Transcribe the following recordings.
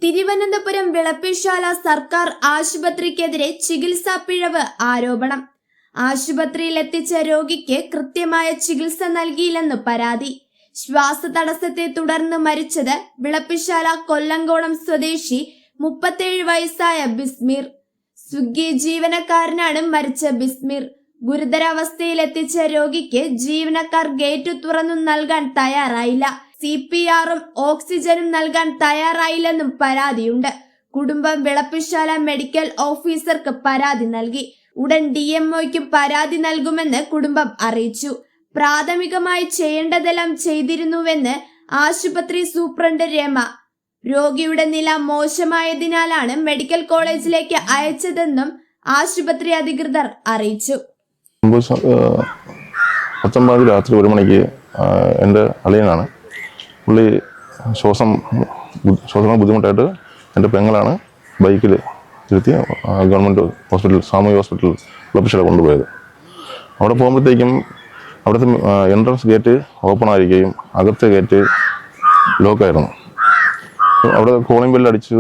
തിരുവനന്തപുരം വിളപ്പിൽശാല സർക്കാർ ആശുപത്രിക്കെതിരെ ചികിത്സാ പിഴവ് ആരോപണം. ആശുപത്രിയിൽ എത്തിച്ച രോഗിക്ക് കൃത്യമായ ചികിത്സ നൽകിയില്ലെന്ന് പരാതി. ശ്വാസതടസ്സത്തെ തുടർന്ന് മരിച്ചത് വിളപ്പിൽശാല കൊല്ലങ്കോണം സ്വദേശി 37 വയസ്സായ ബിസ്മീർ. സ്വിഗ്ഗി ജീവനക്കാരനാണ് മരിച്ച ബിസ്മീർ. ഗുരുതരാവസ്ഥയിൽ എത്തിച്ച രോഗിക്ക് ജീവനക്കാർ ഗേറ്റ് തുറന്നു നൽകാൻ തയ്യാറായില്ല. CPRഉം ഓക്സിജനും നൽകാൻ തയ്യാറായില്ലെന്നും പരാതിയുണ്ട്. കുടുംബം വിളപ്പിൽശാല മെഡിക്കൽ ഓഫീസർക്ക് പരാതി നൽകി. ഉടൻ DMOയ്ക്കും പരാതി നൽകുമെന്ന് കുടുംബം അറിയിച്ചു. പ്രാഥമികമായി ചെയ്യേണ്ടതെല്ലാം ചെയ്തിരുന്നുവെന്ന് ആശുപത്രി സൂപ്രണ്ട് രമ. രോഗിയുടെ നില മോശമായതിനാലാണ് മെഡിക്കൽ കോളേജിലേക്ക് അയച്ചതെന്നും ആശുപത്രി അധികൃതർ അറിയിച്ചു. 19 രാത്രി 1 മണിക്ക് എൻ്റെ അളിയനാണ്. പുള്ളി ശ്വാസം ബുദ്ധിമുട്ടായിട്ട് എൻ്റെ പെങ്ങളാണ് ബൈക്കിൽ ഇരുത്തി ഗവൺമെൻറ് ഹോസ്പിറ്റൽ, സാമൂഹിക ഹോസ്പിറ്റൽ വിളപ്പിൽശാല കൊണ്ടുപോയത്. അവിടെ പോകുമ്പോഴത്തേക്കും അവിടുത്തെ എൻട്രൻസ് ഗേറ്റ് ഓപ്പൺ ആയിരിക്കുകയും അകത്തെ ഗേറ്റ് ലോക്കായിരുന്നു. അവിടെ കോളിംഗ് ബെല്ല് അടിച്ച്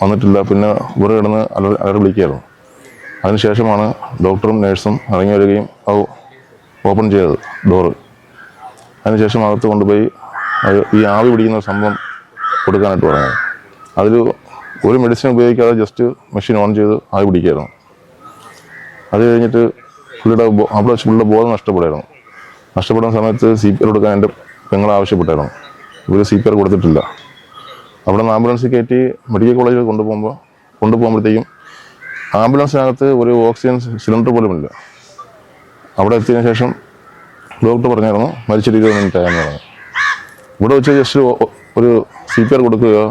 വന്നിട്ടില്ല. പിന്നെ ഇവിടെ കിടന്ന് അലറി വിളിക്കുകയായിരുന്നു. അതിനുശേഷമാണ് ഡോക്ടറും നേഴ്സും ഇറങ്ങി വരികയും അത് ഓപ്പൺ ചെയ്തത് ഡോറ്. അതിനുശേഷം അകത്ത് കൊണ്ടുപോയി ഈ ആവി പിടിക്കുന്ന സംഭവം കൊടുക്കാനായിട്ട് പറഞ്ഞത്. അതിൽ ഒരു മെഡിസിൻ ഉപയോഗിക്കാതെ ജസ്റ്റ് മെഷീൻ ഓൺ ചെയ്ത് ആവി പിടിക്കുകയായിരുന്നു. അത് കഴിഞ്ഞിട്ട് അവിടെ പുള്ളിയുടെ ബോധം നഷ്ടപ്പെടുമായിരുന്നു. നഷ്ടപ്പെടുന്ന സമയത്ത് CPR കൊടുക്കാൻ എൻ്റെ പെങ്ങൾ ആവശ്യപ്പെട്ടായിരുന്നു. ഇവർ CPR കൊടുത്തിട്ടില്ല. അവിടെ നിന്ന് ആംബുലൻസിൽ കയറ്റി മെഡിക്കൽ കോളേജിൽ കൊണ്ടുപോകുമ്പോഴത്തേക്കും ആംബുലൻസിനകത്ത് ഒരു ഓക്സിജൻ സിലിണ്ടർ പോലും ഇല്ല. അവിടെ എത്തിയതിനു ശേഷം ഡോക്ടർ പറഞ്ഞായിരുന്നു മരിച്ചിട്ട് 20 മിനിറ്റ് ആയെന്ന് പറഞ്ഞു. ഇവിടെ വെച്ച് ജസ്റ്റ് ഒരു CPR കൊടുക്കുകയോ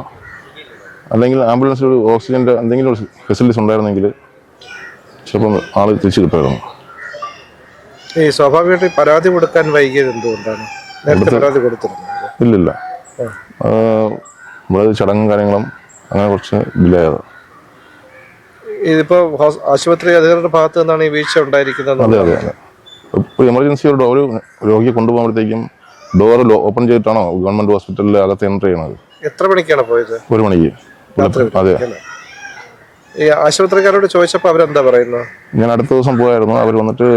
അല്ലെങ്കിൽ ആംബുലൻസിൽ ഒരു ഓക്സിജൻ്റെ എന്തെങ്കിലും ഒരു ഫെസിലിറ്റീസ് ഉണ്ടായിരുന്നെങ്കിൽ ചിലപ്പോൾ ആൾ തിരിച്ചു കിട്ടുമായിരുന്നു. ഈ സ്വാഭാവികമായിട്ട് പരാതി കൊടുക്കാൻ വൈകിയത് എന്തുകൊണ്ടാണ്? ഇല്ലില്ല, ഇവിടെ ചടങ്ങും കാര്യങ്ങളും അങ്ങനെ കുറച്ച് ഡിലേ ആയത്. ഇതിപ്പോ ആശുപത്രി അധികൃതരുടെ ഭാഗത്ത് നിന്നാണ് ഈ വീഴ്ച ഉണ്ടായിരിക്കുന്നത്. അതെ അതെ അതെ. ഇപ്പോൾ എമർജൻസി ഒരു രോഗിയെ കൊണ്ടുപോകുമ്പോഴത്തേക്കും ഡോർ ഓപ്പൺ ചെയ്തിട്ടാണോ ഗവൺമെന്റ് ഹോസ്പിറ്റലിൽ അകത്ത് എൻ്റർ ചെയ്യണത്. എത്ര മണിക്കാണ് പോയത്? 1 മണിക്ക്. അതെ. ഈ ആശുപത്രിക്കാരോട് ചോദിച്ചപ്പോൾ അവരെന്താ പറയുന്നത്? ഞാൻ അടുത്ത ദിവസം പോയായിരുന്നു. അവർ വന്നിട്ട്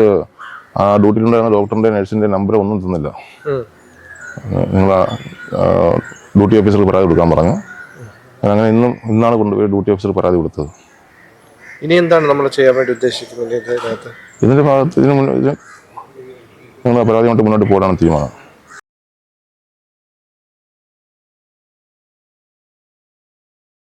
ആ ഡ്യൂട്ടിയിലുണ്ടായിരുന്ന ഡോക്ടറിന്റെ നഴ്സിന്റെ നമ്പർ ഒന്നും തന്നില്ല. നിങ്ങൾ ഡ്യൂട്ടി ഓഫീസർക്ക് പരാതി കൊടുക്കാൻ പറഞ്ഞു. അങ്ങനെ ഇന്നാണ് കൊണ്ടുപോയി ഡ്യൂട്ടി ഓഫീസർ പരാതി കൊടുത്തത്. ഇനി എന്താണ് നമ്മൾ ചെയ്യാൻ വേണ്ടി ഉദ്ദേശിക്കുന്നത്? ഇതിന്റെ ഭാഗത്ത് ഞങ്ങൾ പരാതി കൊണ്ട് മുന്നോട്ട് പോകാനാണ് തീരുമാനം.